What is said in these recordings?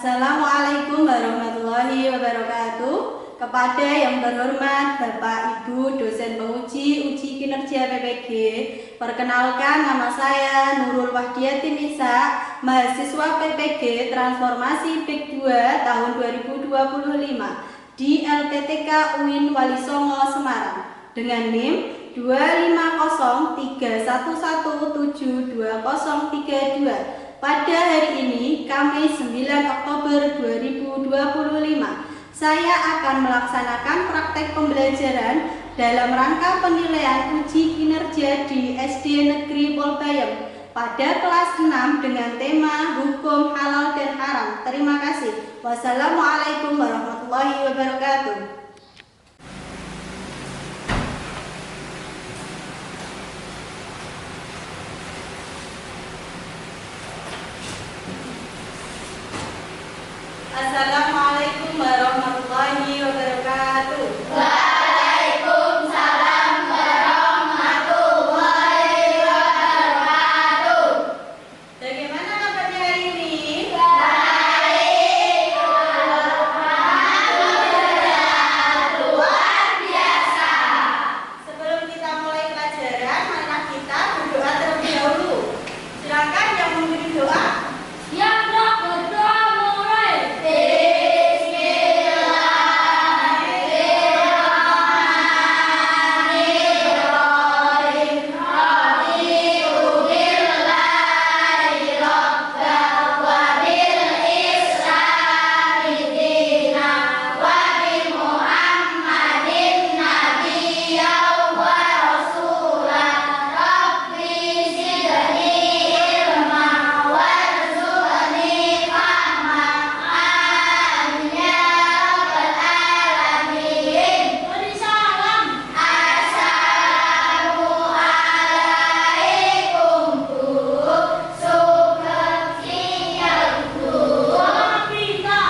Assalamualaikum warahmatullahi wabarakatuh. Kepada yang terhormat Bapak Ibu dosen penguji uji kinerja PPG, perkenalkan nama saya Nurul Wahdiati Nisa, mahasiswa PPG Transformasi PIK 2 tahun 2025 di LPTK UIN Wali Songo Semarang dengan NIM 2501311720032. Pada hari ini, Kamis 9 Oktober 2025, saya akan melaksanakan praktek pembelajaran dalam rangka penilaian uji kinerja di SD Negeri Polbayem pada kelas 6 dengan tema Hukum Halal dan Haram. Terima kasih. Wassalamualaikum warahmatullahi wabarakatuh. Assalamualaikum warahmatullahi wabarakatuh. Waalaikumsalam warahmatullahi wabarakatuh. Bagaimana kabarnya hari ini? Baik, alhamdulillah, luar biasa. Sebelum kita mulai pelajaran, marilah kita berdoa terlebih dahulu. Silakan yang memberi doa. Yang berdoa mulai. Bismillahirrahmanirrahim. Raditu billahi rabban wa bil islami dinan wa bi Muhammadin nabiyyan wa rasulan. Rabbi zidni ilman warzuqni fahman. Amin ya rabbal alamin. Salam. Assalamualaikum Bu. Sukacita Bu. Abita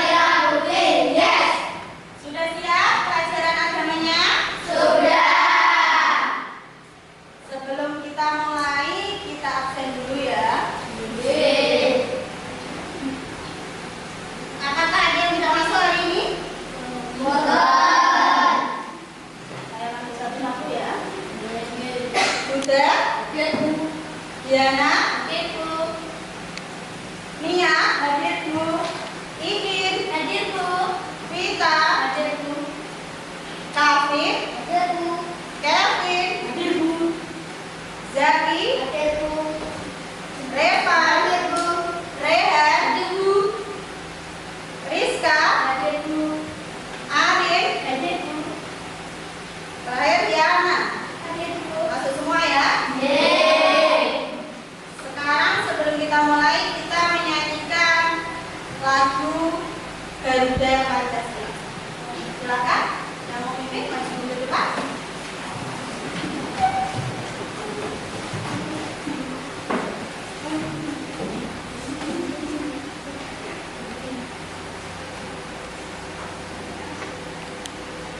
ya Budin. Yes. Sudah siap pelajaran agamanya? Sudah. Sebelum kita mulai, kita absen dulu ya. Apakah ada yang tidak masuk hari ini? Boleh. Saya panggil satu-satu ya. Buddha, Diana, Nia, hadir Bu. Ikin, Hadir Bu. Vita, Hadir Bu. Kavin, Hadir Bu. Kevin, Hadir Bu. Zaki, Hadir Bu. Reva, Hadir Bu. Rehan, Hadir Bu. Rizka, Hadir Bu. Arin, Hadir Bu. terakhir Diana. Hadir Bu. Masuk semua ya. Yeay. Sekarang sebelum kita mulai, kita menyanyikan lagu Garuda Pancasila. Silakan yang mau pimpin maju mundur depan.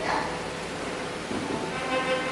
Ya. Garuda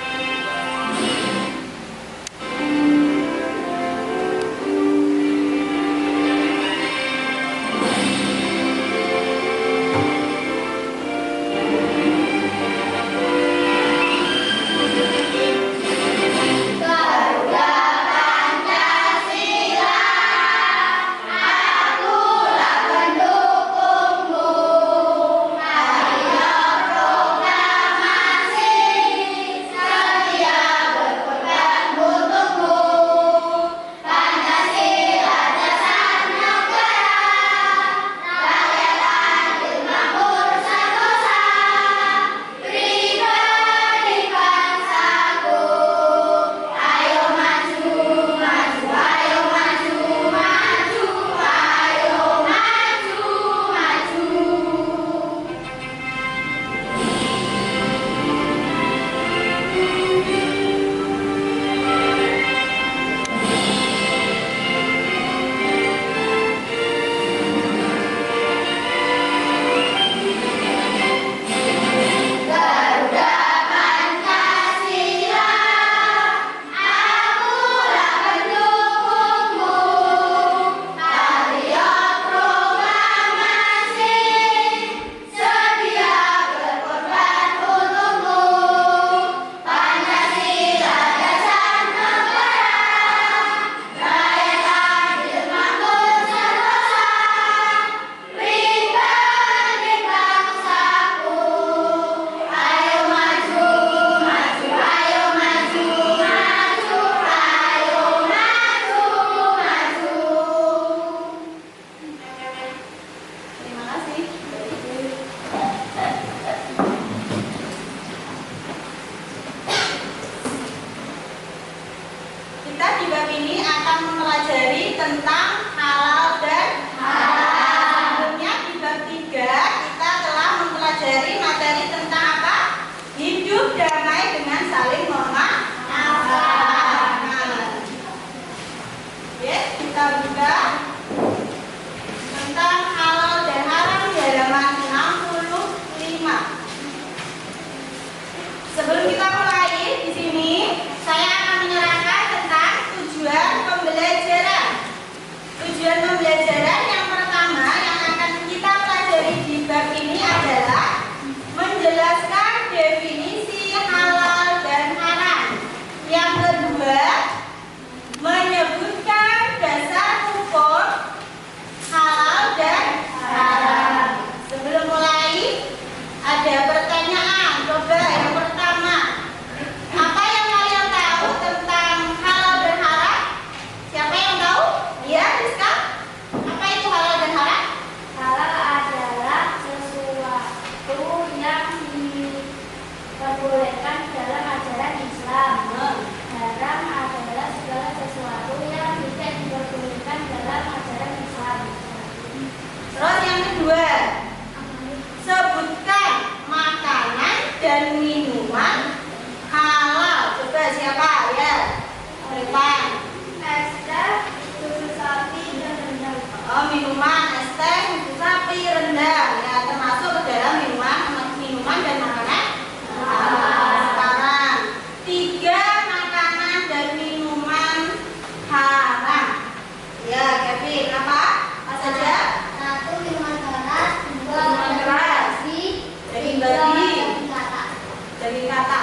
dengerin apa saja? 1. Minuman keras. 2. Minuman keras. Daging Daging babi. kata. Daging kata.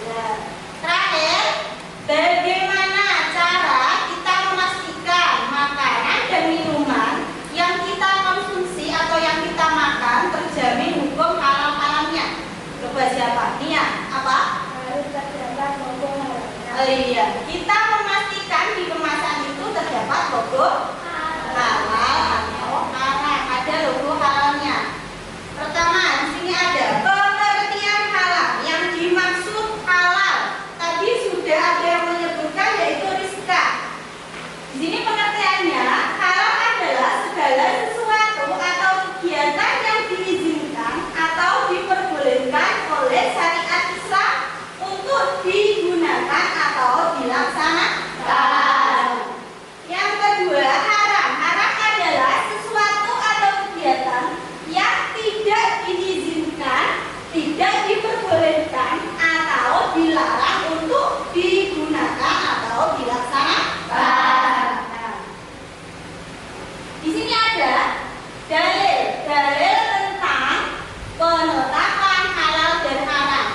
Ya. Terakhir, bagaimana cara kita memastikan makanan dan minuman yang kita konsumsi atau yang kita makan terjamin hukum halal-halalnya? Coba siapa? Nia, apa? Harus terdapat logo halalnya. Oh iya, kita memastikan di kemasan itu terdapat logo halal atau haram. Ada logo halalnya. Pertama, di sini ada pengertian halal. Yang dimaksud halal tadi sudah ada yang menyebutkan, yaitu Rizka. Di sini pengertiannya, halal adalah segala sesuatu atau kegiatan yang diizinkan atau diperbolehkan oleh syariat Islam untuk digunakan atau dilaksanakan. Yang kedua, haram. Haram adalah sesuatu atau kegiatan yang tidak diizinkan, tidak diperbolehkan atau dilarang untuk digunakan atau dilaksanakan. Nah, di sini ada dalil tentang penetapan halal dan haram.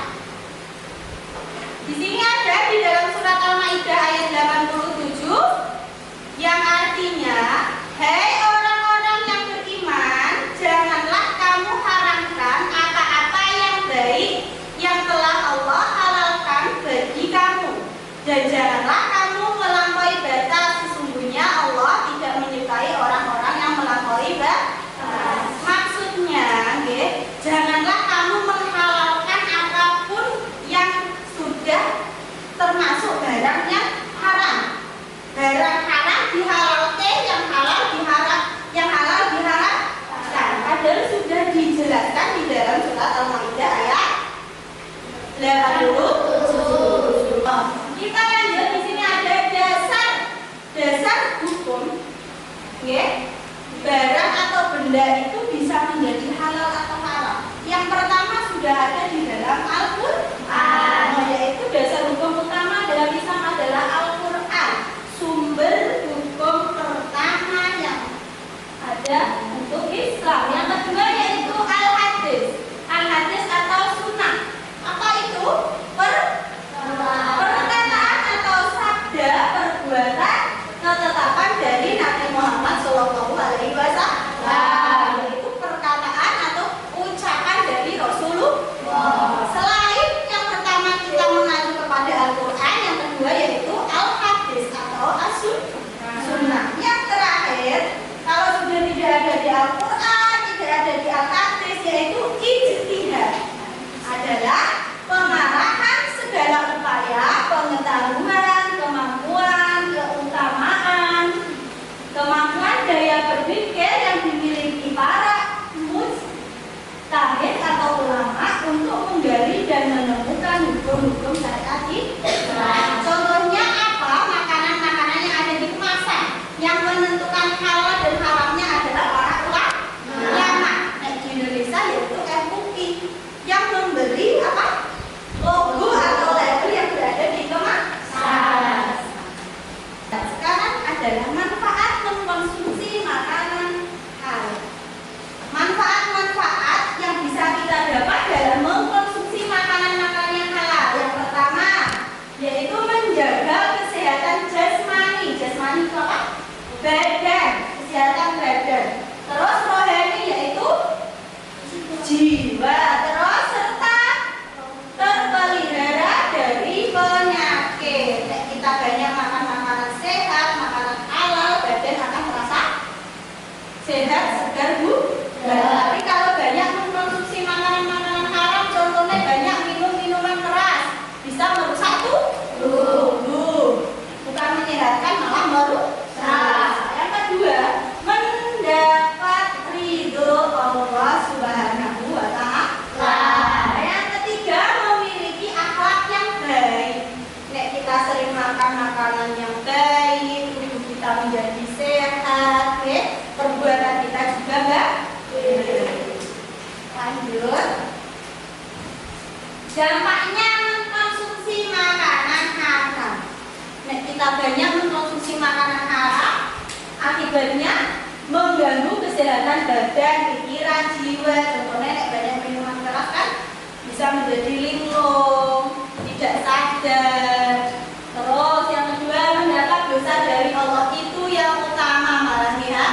Di sini ada di dalam surat Al-Maidah ayat 87 yang artinya, hei orang-orang yang beriman, janganlah kamu haramkan apa-apa yang baik yang telah Allah halalkan bagi kamu, dan janganlah kamu melampaui batas. Sesungguhnya Allah tidak menyukai orang-orang yang melampaui batas. Maksudnya, janganlah kamu menghalalkan apapun yang sudah termasuk barang yang haram. Barang haram dihalalkan, yang halal diharam, yang halal diharamkan. Padahal sudah dijelaskan di dalam surat Al-Maidah ayat 87. Kita lanjut, di sini ada dasar hukum. Barang atau benda itu bisa menjadi halal atau haram. Yang pertama sudah ada di dalam Al-Quran, yaitu dasar hukum utama dalam Islam adalah Al-Quran. Sumber hukum pertama yang ada untuk Islam. Yang kedua yaitu Al-Hadis. Al-Hadis atau sunnah. Apa itu? Perkataan atau sabda, perbuatan, ketetapan dari Nabi Muhammad SAW, yaitu perkataan atau ucapan dari Rasulullah. Selain yang pertama kita mengacu kepada Al-Quran, yang kedua yaitu Al-Hadis atau As-Sunnah. Yang terakhir, kalau sudah tidak ada di Al-Quran, tidak ada di Al-Hadis, yaitu ijtihad, adalah pengarahan segala upaya, pengetahuan, kemampuan, keutamaan, kemampuan daya berpikir yang dimiliki para mujtahid atau ulama untuk menggali dan menemukan hukum-hukum syariat Islam. Contohnya apa? Makanan-makanan yang ada di kemasan. Yang menentukan halal dan haramnya adalah para ulama. Nah, di Indonesia yaitu MUI yang memberi apa? Logo atau label yang berada di kemasan. Sekarang adalah manfaat mengkonsumsi makanan halal. Manfaat-manfaat yang bisa kita dapat dalam mengkonsumsi makanan-makanan yang halal. Yang pertama yaitu menjaga kesehatan jasmani. Jasmani itu apa? Badan, kesehatan badan. Terus rohani yaitu jiwa. Terus serta terpelihara dari penyakit. Kita banyak makan makanan sehat, makanan halal, badan akan terasa sehat, segar, tapi kalau banyak mengkonsumsi makanan-makanan haram, contohnya banyak minum minuman keras, bisa merusak tubuh. Bukan menyehatkan, malah merusak. Yang kedua, mendapat ridho Allah Subhanahu wa Ta'ala. Yang ketiga, memiliki akhlak yang baik. Kita sering makan makanan yang baik, tubuh kita menjadi sehat, perbuatan kita juga baik. Lanjut. Dampaknya mengkonsumsi makanan haram. Kita banyak mengkonsumsi makanan haram, akibatnya mengganggu kesehatan badan, pikiran, jiwa. Contohnya nek banyak minuman keras kan bisa menjadi linglung, tidak sadar. Terus yang kedua, mendapat dosa dari Allah itu yang utama, malah nih ya.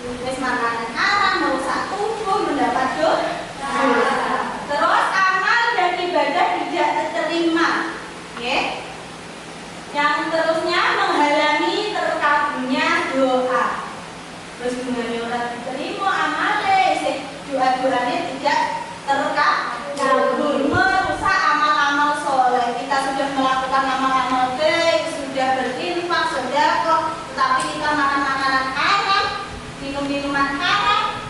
Wis makanan haram, merusak tubuh, mendapat dosa. Terus amal dan ibadah tidak terterima. Oke? Yang terusnya menghalangi terkabulnya doa. Terus gunanya orang diterima amale, doa-doanya tidak terkabul, merusak amal-amal soleh. Kita sudah melakukan amal-amal baik, sudah berinfak, sedekah, tetapi kita makan makanan haram, minum minuman haram,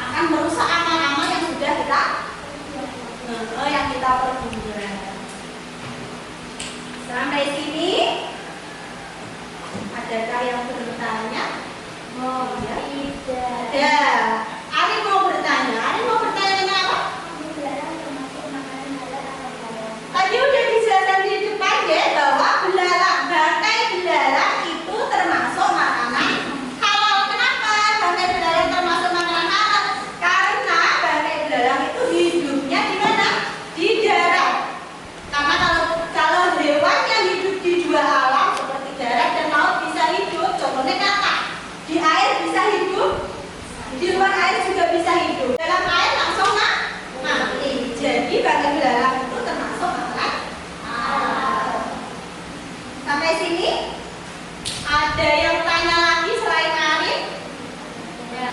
akan merusak amal-amal yang sudah kita perbuat. Sampai sini, adakah yang bertanya? Oh ya, tidak. Ya, Ari mau bertanya. Ari mau bertanya tentang apa? Tadi udah dijelaskan di depan ya bahwa belalang, bangkai belalang itu termasuk makanan halal. Kenapa bangkai belalang termasuk makanan halal? Karena bangkai belalang itu hidupnya di mana? Di darat. Karena kalau hewan yang hidup di dua alam seperti darat dan laut bisa hidup, contohnya kakak. Di air bisa hidup, di luar air juga bisa hidup. Dalam air langsung mati. Jadi bangkai belalang itu termasuk makanan halal. Sampai sini ada yang tanya lagi selain Arif? Ya.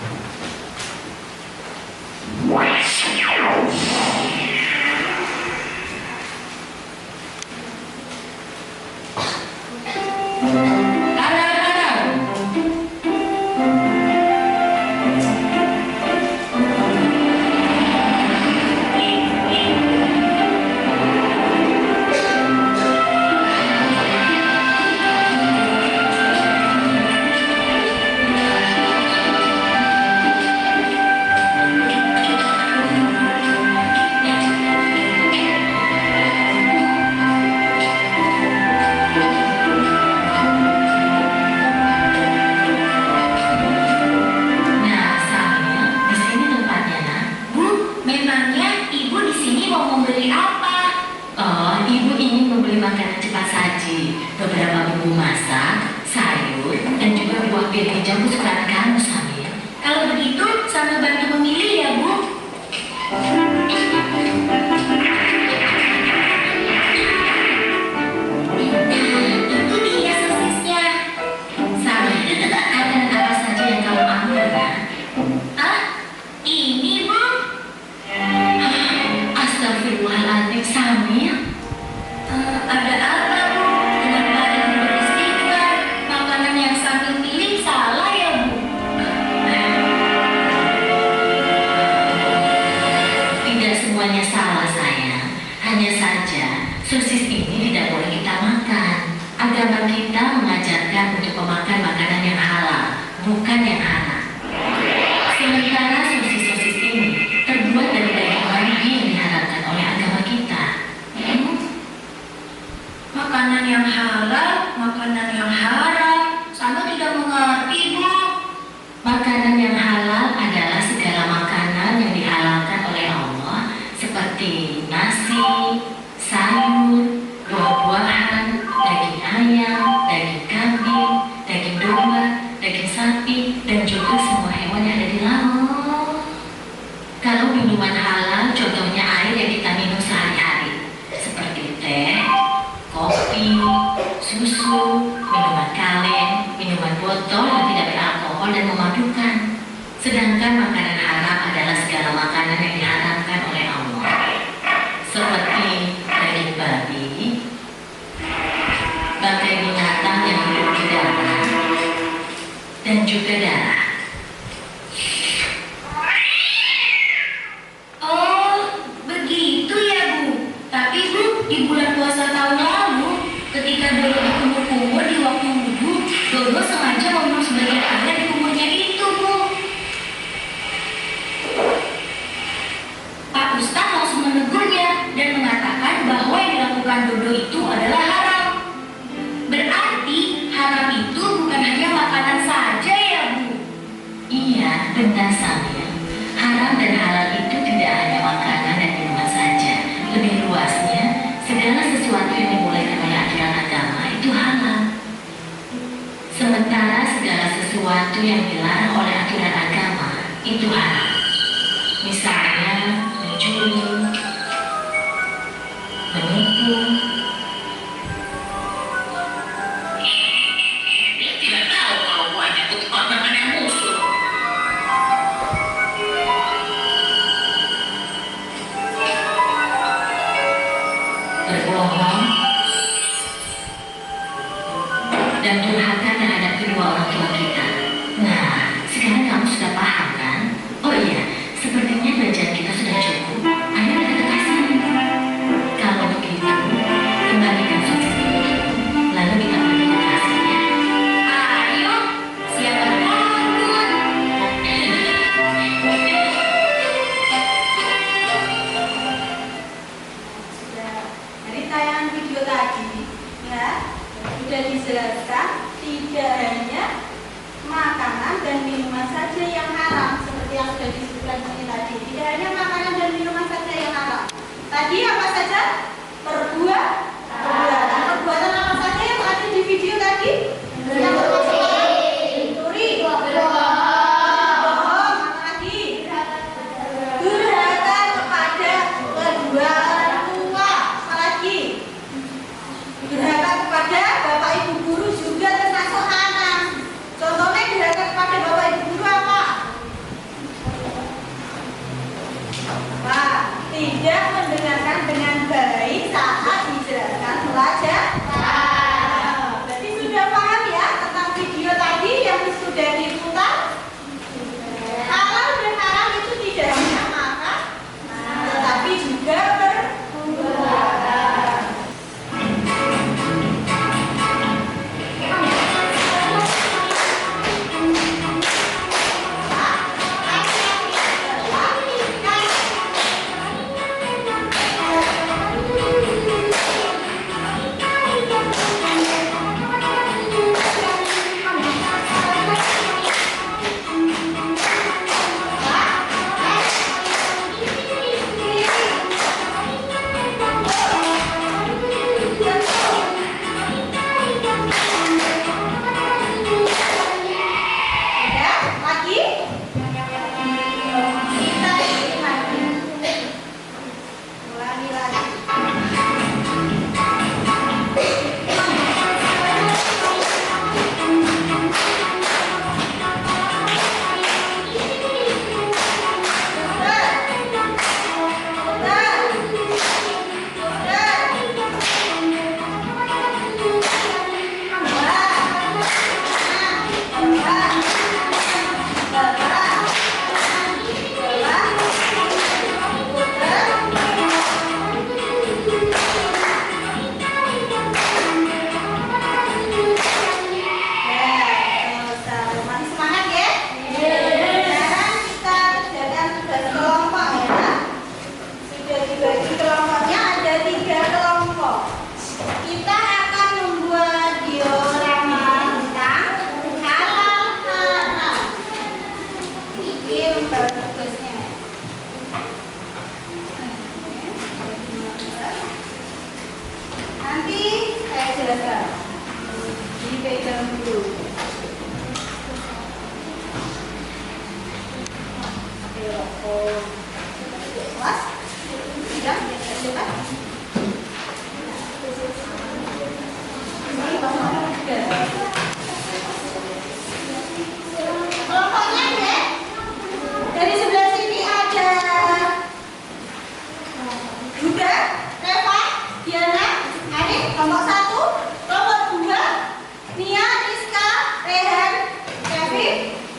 Berarti haram itu bukan hanya makanan saja ya Bu? sesuatu yang dilarang oleh aturan agama itu haram. Misalnya mencuri, menipu. Dia tidak tahu kalau buahnya itu teman-teman yang musuh. Berbohong dan durhaka terhadap kedua orang tua kita. Nah, sekarang kamu sudah paham kan? Oh iya, sepertinya belajar kita sudah cukup. Ayo kita ke kasih. Kalau begitu, kembalikan sosis itu. Lalu kita pergi ke kasihnya. Ayo, siapa takut? Sudah dari tayangan video tadi, ya, sudah dijelaskan tidak hanya makanan dan minuman saja yang haram seperti yang sudah disebutkan tadi. Tidak hanya makanan dan minuman saja yang haram. Tadi apa saja? Perbuatan. Perbuatan apa saja yang ada di video tadi? Yang mencuri, bohong, apa lagi? Durhaka kepada kedua orang tua, apa lagi? Durhaka kepada bapak ibu guru juga termasuk haram. Contohnya durhaka kepada bapak ibu guru apa? Tidak mendengarkan dengan baik saat dijelaskan pelajar. Berarti sudah paham ya tentang video tadi yang sudah diputar? Halal dan haram itu tidak hanya makan, tetapi juga perbuatan.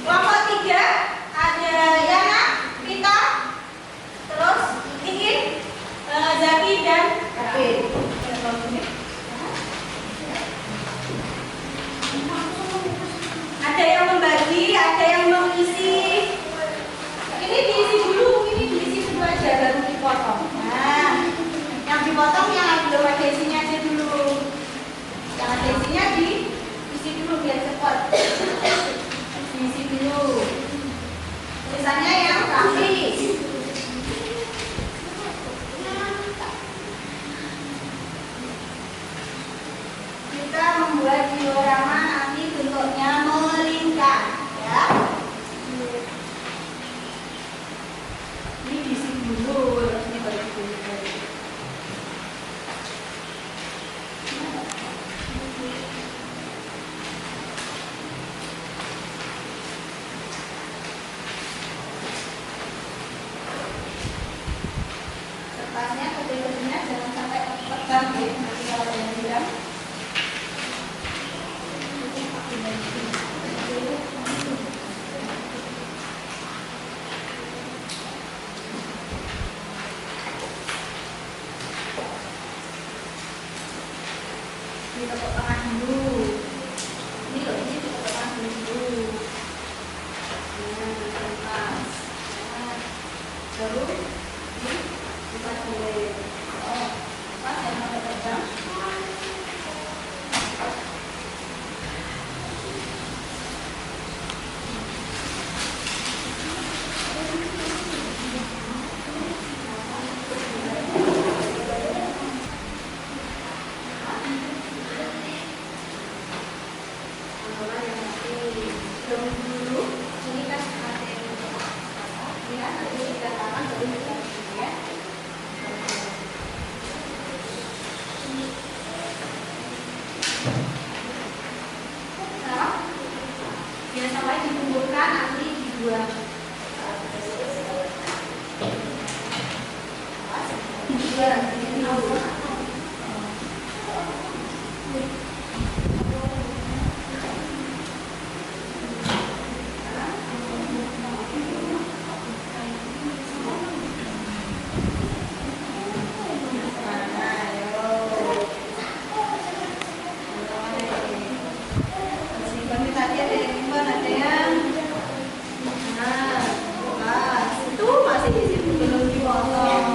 Kelompok 3 ada Yana, Vita, sikat tangan baru diganti ya. Sekarang biasa baik dikumpulkan nanti dibuang. Tadi ada yang nyimpan, ada yang itu masih di situ belum dipotong.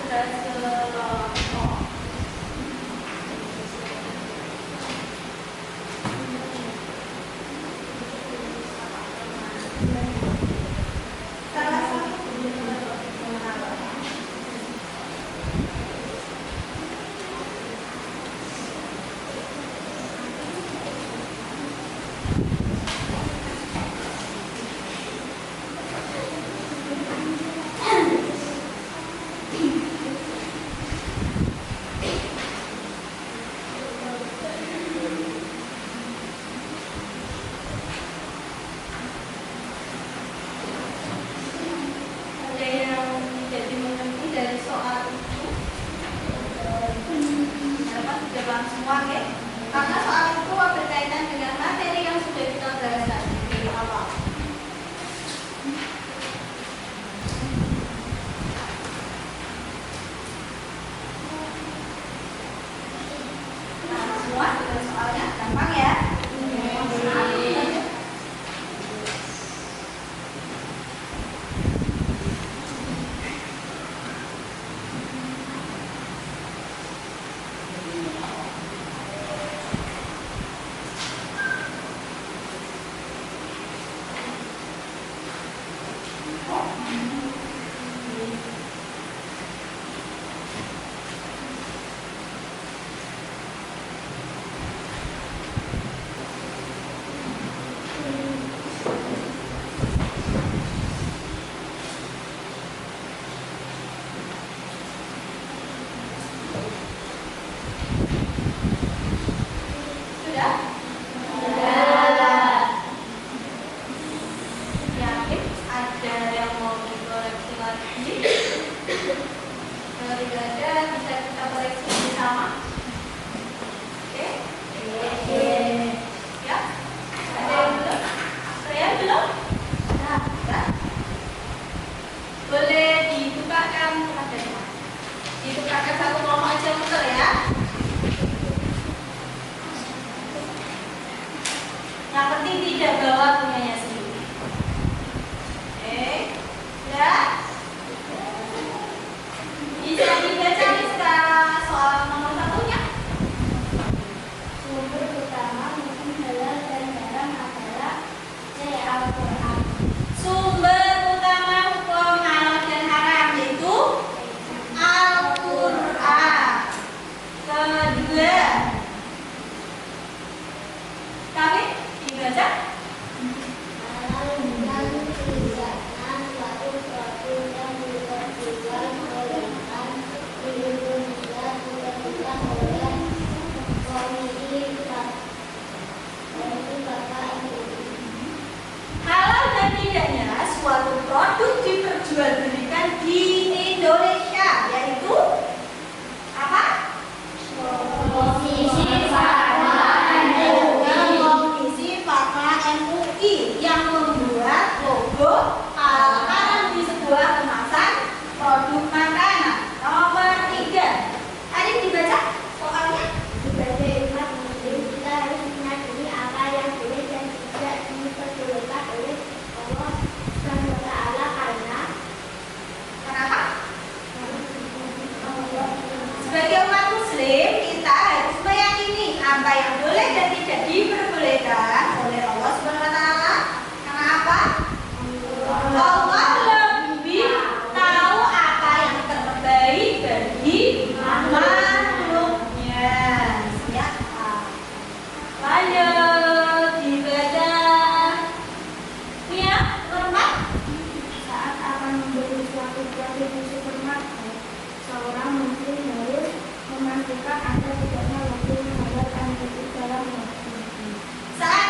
Rasulullah. Salah satu ada yang jadi mengerti dari soal itu? Dapat jawab semua, ya? Karena soal itu berkaitan dengan materi yang sudah kita bahas tadi di awal. Nah, semua dengan soalnya gampang ya? Sudah? Yakin ada yang mau dikoreksi lagi? Kalau tidak ada, bisa kita koreksi bersama. Oke? Ya? Ada yang belum? Saya belum? Nah, boleh ditukarkan kepadanya. Ditukarkan satu kelompok aja betul ya? Yang penting tidak bawa punyanya sendiri. Oke, ya. Bisa dibaca nih sekarang soal nomor satunya. Sumber utama hukum halal dan haram adalah Al-Quran. Sumber utama hukum halal dan haram yaitu Al-Quran. Kedua, kami dibaca. Halal dan tidaknya suatu produk diperjualbelikan di Indonesia yaitu apa? Komisi Fatwa Komisi Fatwa MUI yang membuat logo halal di sebuah kemasan produk makanan. Nomor 3. Adik dibaca soalnya. sebagai umat muslim kita harus menyadari apa yang boleh dan tidak diperbolehkan oleh Allah Subhanahu wa Ta'ala karena Kenapa? Sebagai umat muslim kita harus meyakini apa yang boleh dan tidak diperbolehkan oleh Allah Subhanahu wa Ta'ala. Kenapa? Allah lebih tahu apa yang terbaik bagi makhluknya. Ya. Lanjut dibaca. Nia, normal. saat akan membeli suatu produk di supermarket, seorang muslim harus memastikan ada tidaknya logo halal dan bersih dalam produk. Saat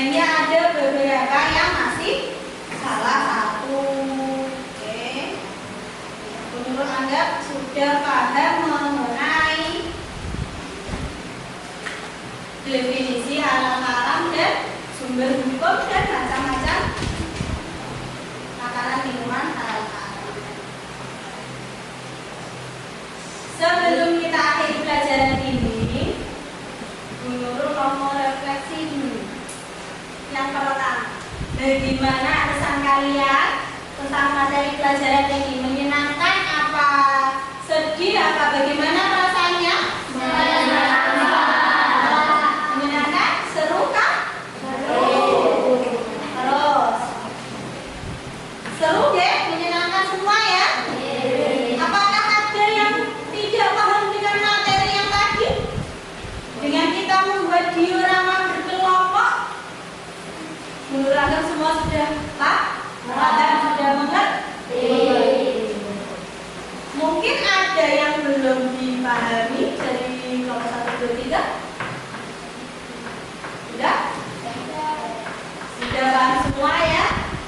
ini ada beberapa yang masih salah satu. Oke. Menurut Anda sudah paham mengenai definisi halal haram dan sumber hukum dan macam-macam makanan minuman halal haram. Sebelum kita akhiri pelajaran ini, Bu Nurul mau refleksi dulu. Yang pertama, bagaimana kesan kalian tentang materi pelajaran ini? Menyenangkan apa sedih apa bagaimana perasaannya? Menyenangkan? Seru kah? Terus seru deh, menyenangkan semua ya? Apakah ada yang tidak paham dengan materi yang tadi? Dengan kita membuat diorama berkelompok, menurut Anda semua sudah paham, sudah mengerti? Mungkin ada yang belum dipahami dari kelompok 1, 2, 3? Sudah paham semua ya?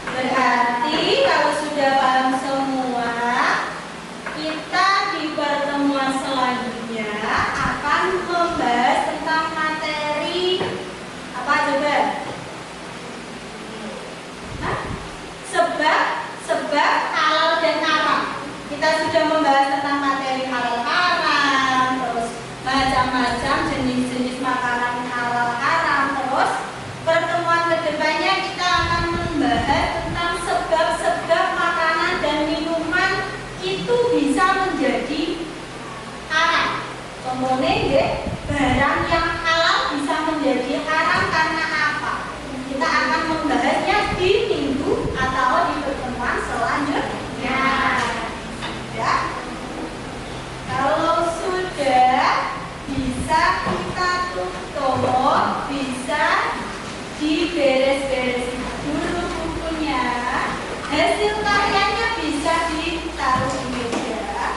Berarti kalau sudah paham semua, kita di pertemuan selanjutnya akan membahas tentang materi apa coba? Sebab halal dan haram. Kita sudah membahas tentang materi halal haram, terus macam-macam jenis-jenis makanan halal haram. Terus pertemuan kedepannya kita akan membahas tentang sebab-sebab makanan dan minuman itu bisa menjadi haram. Contohnya deh, barang yang halal bisa menjadi haram karena apa? Kita akan membahasnya di minggu atau di pertemuan selanjutnya. Ya. Kalau sudah bisa kita tutup, bisa diberes-beresin dulu bukunya. Hasil karyanya bisa ditaruh di meja.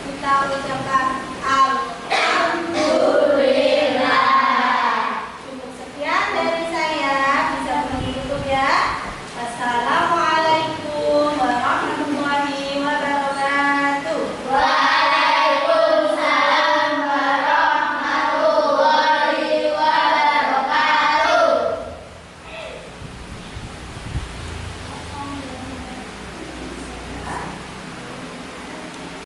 Kita ucapkan